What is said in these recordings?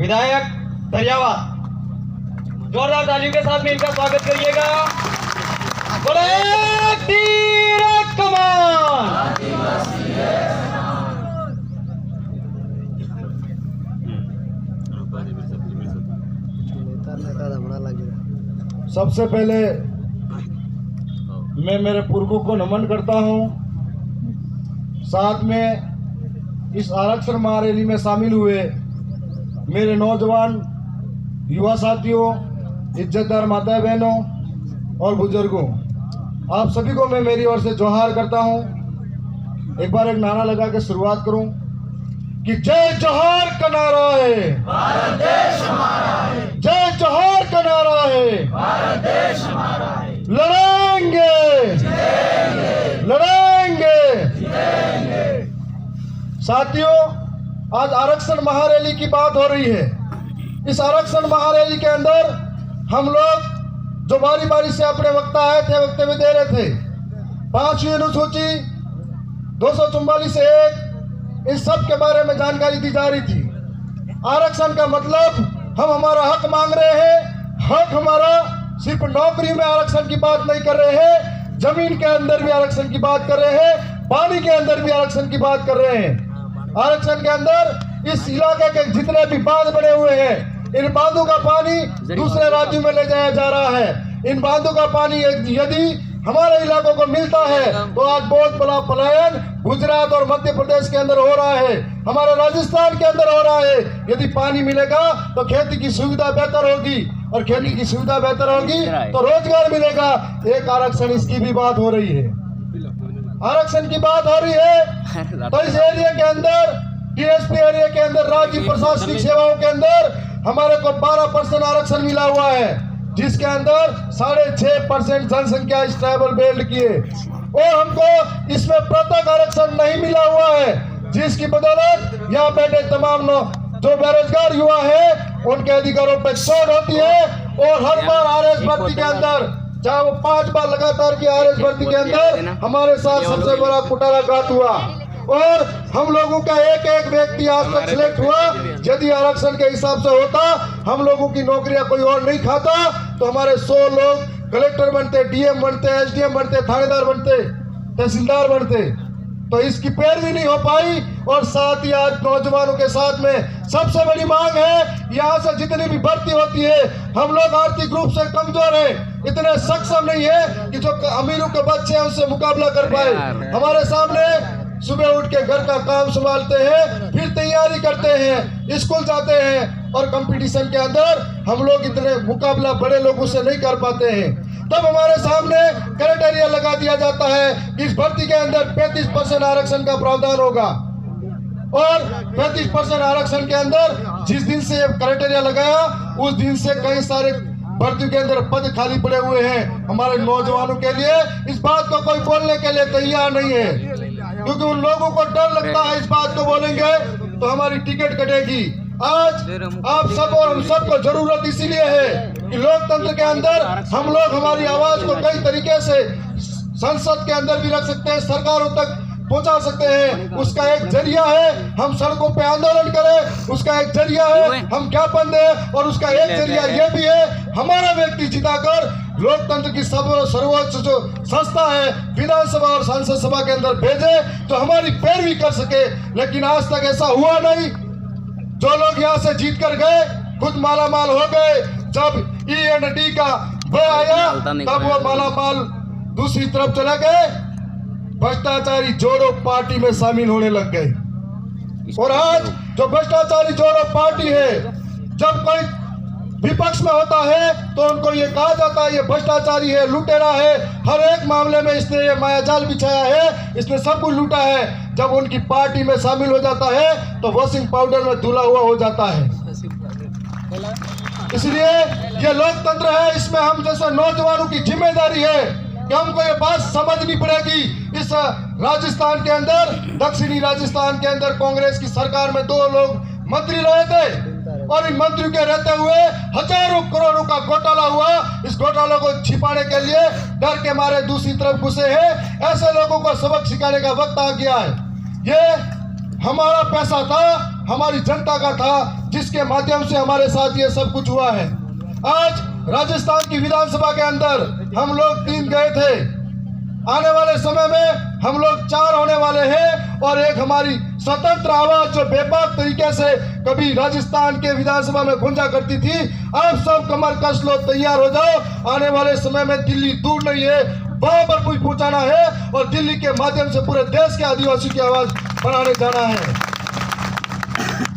विधायक दरियावाद, जोरदार तालियों के साथ में इनका स्वागत करिएगा। बोले तीर कमान। सबसे पहले मैं मेरे पूर्वों को नमन करता हूं, साथ में इस आरक्षण महारैली में शामिल हुए मेरे नौजवान युवा साथियों, इज्जतदार माताएं बहनों और बुजुर्गों, आप सभी को मैं मेरी ओर से जोहार करता हूं। एक बार एक नारा लगा के शुरुआत करूं कि जय जोहार का नारा है, भारत देश हमारा है, जय जोहार का नारा है, भारत देश हमारा है। लड़ेंगे लड़ेंगे। साथियों, आज आरक्षण महारैली की बात हो रही है। इस आरक्षण महारैली के अंदर हम लोग जो बारी बारी से अपने वक्ता आए थे, वक्तव्य दे रहे थे। 5वीं अनुसूची 244 से 1 इस सब के बारे में जानकारी दी जा रही थी। आरक्षण का मतलब हम हमारा हक मांग रहे हैं। हक हमारा सिर्फ नौकरी में आरक्षण की बात नहीं कर रहे हैं, जमीन के अंदर भी आरक्षण की बात कर रहे हैं, पानी के अंदर भी आरक्षण की बात कर रहे हैं। आरक्षण के अंदर इस इलाके के जितने भी बांध बने हुए हैं, इन बांधों का पानी दूसरे राज्यों में ले जाया जा रहा है। इन बांधों का पानी यदि हमारे इलाकों को मिलता है तो आज बहुत बड़ा पलायन गुजरात और मध्य प्रदेश के अंदर हो रहा है, हमारे राजस्थान के अंदर हो रहा है। यदि पानी मिलेगा तो खेती की सुविधा बेहतर होगी, और खेती की सुविधा बेहतर होगी तो रोजगार मिलेगा। एक आरक्षण इसकी भी बात हो रही है, आरक्षण की बात हो रही है। तो इस एरिया के अंदर, डीएसपी एरिया के अंदर, राज्य प्रशासनिक सेवाओं के अंदर हमारे को 12% आरक्षण मिला हुआ है, जिसके अंदर 6.5% जनसंख्या इस ट्राइबल बेल्ट की है, और हमको इसमें प्रत्येक आरक्षण नहीं मिला हुआ है, जिसकी बदौलत यहाँ बैठे तमाम जो बेरोजगार युवा है उनके अधिकारों पर चोट होती है। और हर बार आरएस भर्ती के अंदर, चाहे वो 5 बार लगातार की आरएस भर्ती के अंदर हमारे साथ सबसे बड़ा कुटाराघात हुआ, और हम लोगों का एक एक व्यक्ति आज तक सिलेक्ट हुआ। यदि आरक्षण के हिसाब से होता, हम लोगों की नौकरियां कोई और नहीं खाता, तो हमारे 100 लोग कलेक्टर बनते, डीएम बनते, एसडीएम बनते, थानेदार बनते, तहसीलदार बनते। तो इसकी पैरवी नहीं हो पाई। और साथ ही आज नौजवानों के साथ में सबसे बड़ी मांग है, यहाँ से जितनी भी भर्ती होती है, हम लोग आर्थिक रूप से कमजोर हैं, इतने सक्षम नहीं है कि जो अमीरों के बच्चे हैं उससे मुकाबला कर पाए। हमारे सामने सुबह उठ के घर का काम संभालते हैं, फिर तैयारी करते हैं, स्कूल जाते हैं, और कंपटीशन के अंदर हम लोग इतने मुकाबला बड़े लोगों से नहीं कर पाते हैं। तब हमारे सामने क्राइटेरिया लगा दिया जाता है कि इस भर्ती के अंदर 35% आरक्षण का प्रावधान होगा, और 35% आरक्षण के अंदर जिस दिन से क्राइटेरिया लगाया उस दिन से कई सारे भर्ती के अंदर पद खाली पड़े हुए हैं। हमारे नौजवानों के लिए इस बात को कोई बोलने के लिए तैयार नहीं है, क्योंकि उन लोगों को डर लगता है इस बात को बोलेंगे तो हमारी टिकट कटेगी। आज आप सब और हम सब को जरूरत इसीलिए है कि लोकतंत्र के अंदर हम लोग हमारी आवाज को कई तरीके से संसद के अंदर भी रख सकते हैं, सरकारों तक पहुंचा सकते हैं। उसका एक जरिया है हम सड़कों पे आंदोलन करें, उसका एक जरिया है हम ज्ञापन दें, और उसका एक जरिया ये भी है हमारा व्यक्ति जिताकर लोकतंत्र की सर्वोच्च जो संस्था है विधानसभा और संसद सभा के अंदर भेजे, तो हमारी पैरवी कर सके। लेकिन आज तक ऐसा हुआ नहीं। जो लोग यहाँ से जीत कर गए खुद मालामाल हो गए। जब E&D का वो आया तब वो मालामाल दूसरी तरफ चले गए, भ्रष्टाचारी जोड़ो पार्टी में शामिल होने लग गए। और आज जो भ्रष्टाचारी जोड़ो पार्टी है, जब कोई विपक्ष में होता है तो उनको ये कहा जाता है ये भ्रष्टाचारी है, लुटेरा है, हर एक मामले में इसने ये मायाजाल बिछाया है, इसने सब कुछ लूटा है। जब उनकी पार्टी में शामिल हो जाता है तो वॉशिंग पाउडर में धुला हुआ हो जाता है। इसलिए ये लोकतंत्र है, इसमें हम जैसे नौजवानों की जिम्मेदारी है कि हमको ये बात समझनी पड़ेगी। इस राजस्थान के अंदर, दक्षिणी राजस्थान के अंदर कांग्रेस की सरकार में 2 लोग मंत्री रहे थे, और इन मंत्रियों के रहते हुए हजारों करोड़ों का घोटाला हुआ। इस घोटाले को छिपाने के लिए डर के मारे दूसरी तरफ घुसे हैं। ऐसे लोगों को सबक सिखाने का वक्त आ गया है। ये हमारा पैसा था, हमारी जनता का था, जिसके माध्यम से हमारे साथ ये सब कुछ हुआ है। आज राजस्थान की विधानसभा के अंदर हम लोग 3 गए थे, आने वाले समय में हम लोग 4 होने वाले हैं और एक हमारी स्वतंत्र आवाज जो बेबाक तरीके से कभी राजस्थान के विधानसभा में गूंजा करती थी, आप सब कमर कस लो, तैयार हो जाओ। आने वाले समय में दिल्ली दूर नहीं है, वहां पर कुछ पहुंचाना है और दिल्ली के माध्यम से पूरे देश के आदिवासी की आवाज बढ़ाने जाना है।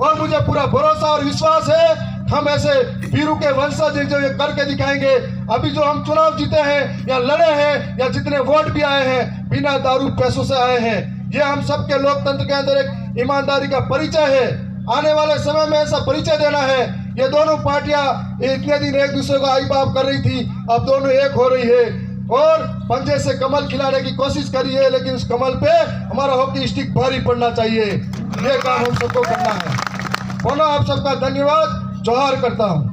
और मुझे पूरा भरोसा और विश्वास है हम ऐसे वीरों के वंशज जो ये करके दिखाएंगे। अभी जो हम चुनाव जीते हैं या लड़े हैं या जितने वोट भी आए हैं, बिना दारू पैसों से आए हैं। ये हम सबके लोकतंत्र के अंदर एक ईमानदारी का परिचय है। आने वाले समय में ऐसा परिचय देना है। ये दोनों पार्टियां इतने दिन एक दूसरे को आई बाप कर रही थी, अब दोनों एक हो रही है और पंजे से कमल खिलाने की कोशिश करी है, लेकिन उस कमल पे हमारा हॉकी स्टिक भारी पड़ना चाहिए। ये काम हम सबको करना है। बोलो, आप सबका धन्यवाद, जोहार करता हूँ।